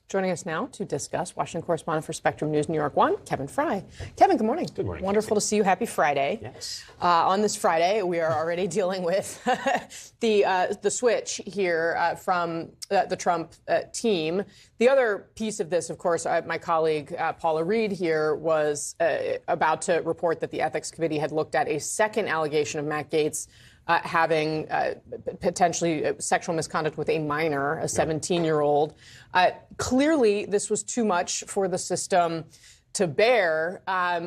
Joining us now to discuss, Washington correspondent for Spectrum News New York 1, Kevin Frey. Kevin, good morning. Good morning. Wonderful to see you. Happy Friday. Yes. On this Friday, we are already dealing with the switch here from the Trump team. The other piece of this, of course, my colleague Paula Reed here was about to report that the Ethics Committee had looked at a second allegation of Matt Gaetz having potentially sexual misconduct with a minor, a 17-year-old. Clearly, this was too much for the system to bear.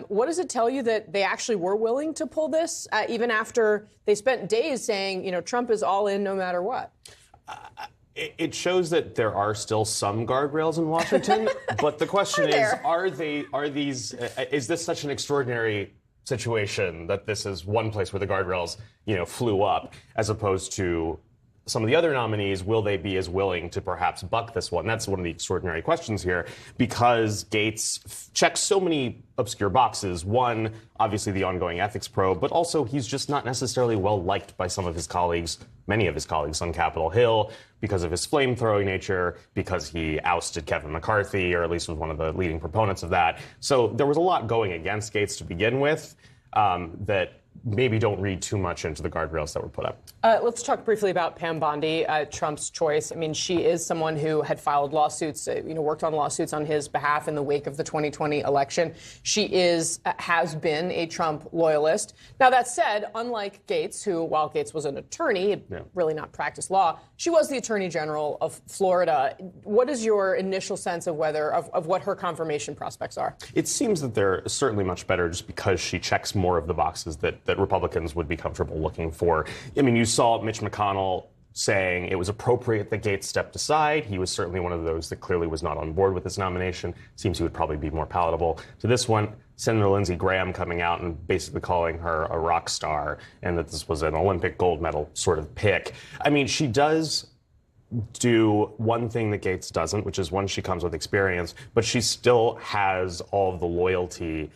What does it tell you that they actually were willing to pull this, even after they spent days saying, you know, Trump is all in no matter what? It shows that there are still some guardrails in Washington, but the question is, is this such an extraordinary situation that this is one place where the guardrails, flew up, as opposed to some of the other nominees? Will they be as willing to perhaps buck this one? That's one of the extraordinary questions here, because Gaetz checks so many obscure boxes. One, obviously the ongoing ethics probe, but also he's just not necessarily well liked by some of his colleagues, many of his colleagues on Capitol Hill, because of his flame-throwing nature, because he ousted Kevin McCarthy, or at least was one of the leading proponents of that. So there was a lot going against Gaetz to begin with that maybe don't read too much into the guardrails that were put up. Let's talk briefly about Pam Bondi, Trump's choice. I mean, she is someone who had filed lawsuits, worked on lawsuits on his behalf in the wake of the 2020 election. She has been a Trump loyalist. Now, that said, unlike Gaetz, who, while Gaetz was an attorney, had really not practiced law, she was the Attorney General of Florida. What is your initial sense of what her confirmation prospects are? It seems that they're certainly much better just because she checks more of the boxes that Republicans would be comfortable looking for. I mean, you saw Mitch McConnell saying it was appropriate that Gaetz stepped aside. He was certainly one of those that clearly was not on board with this nomination. Seems he would probably be more palatable to this one. Senator Lindsey Graham coming out and basically calling her a rock star, and that this was an Olympic gold medal sort of pick. I mean, she does do one thing that Gaetz doesn't, which is, one, she comes with experience, but she still has all of the loyalty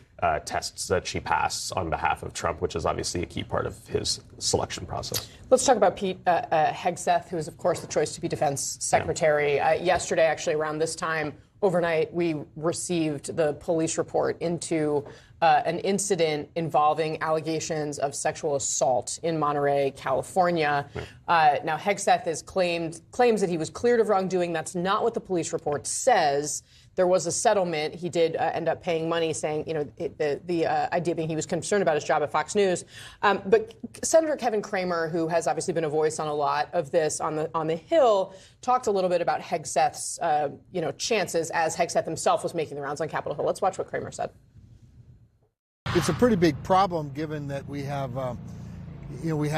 tests that she passed on behalf of Trump, which is obviously a key part of his selection process. Let's talk about Pete Hegseth, who is, of course, the choice to be defense secretary. Yesterday, actually, around this time, overnight, we received the police report into an incident involving allegations of sexual assault in Monterey, California. Now, Hegseth claims that he was cleared of wrongdoing. That's not what the police report says. There was a settlement. He did end up paying money, saying, the idea being he was concerned about his job at Fox News. But Senator Kevin Cramer, who has obviously been a voice on a lot of this on the Hill, talked a little bit about Hegseth's, chances as Hegseth himself was making the rounds on Capitol Hill. Let's watch what Cramer said. It's a pretty big problem, given that we have we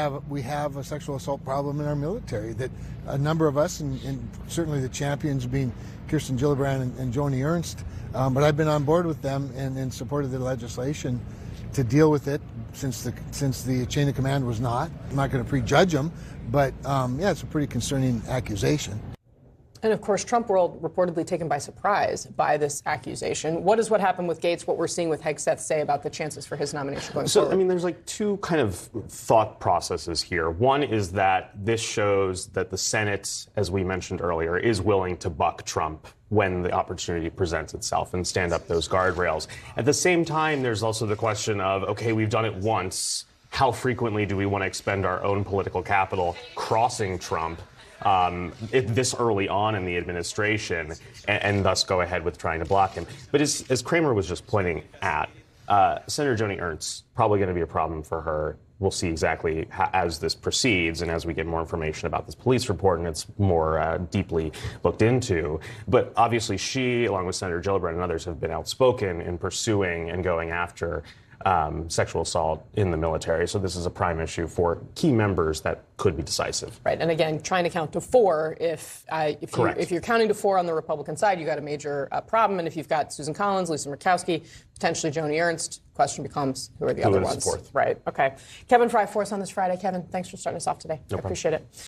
have a sexual assault problem in our military, that a number of us, and certainly the champions being Kirsten Gillibrand and Joni Ernst, but I've been on board with them and in support of the legislation to deal with it since the chain of command was not. I'm not going to prejudge them, but it's a pretty concerning accusation. And, of course, Trump world reportedly taken by surprise by this accusation. What is what happened with Gaetz, what we're seeing with Hegseth, say about the chances for his nomination going forward? I mean, there's like two kind of thought processes here. One is that this shows that the Senate, as we mentioned earlier, is willing to buck Trump when the opportunity presents itself and stand up those guardrails. At the same time, there's also the question of, okay, we've done it once. How frequently do we want to expend our own political capital crossing Trump this early on in the administration, and thus go ahead with trying to block him? But as Cramer was just pointing at, Senator Joni Ernst, probably going to be a problem for her. We'll see exactly as this proceeds and as we get more information about this police report and it's more deeply looked into. But obviously she, along with Senator Gillibrand and others, have been outspoken in pursuing and going after sexual assault in the military. So this is a prime issue for key members that could be decisive. Right. And again, trying to count to four. If you're counting to four on the Republican side, you got a major problem. And if you've got Susan Collins, Lisa Murkowski, potentially Joni Ernst, question becomes, who are the other ones? Fourth? Right. Okay. Kevin Frey for us on this Friday. Kevin, thanks for starting us off today. No I appreciate it.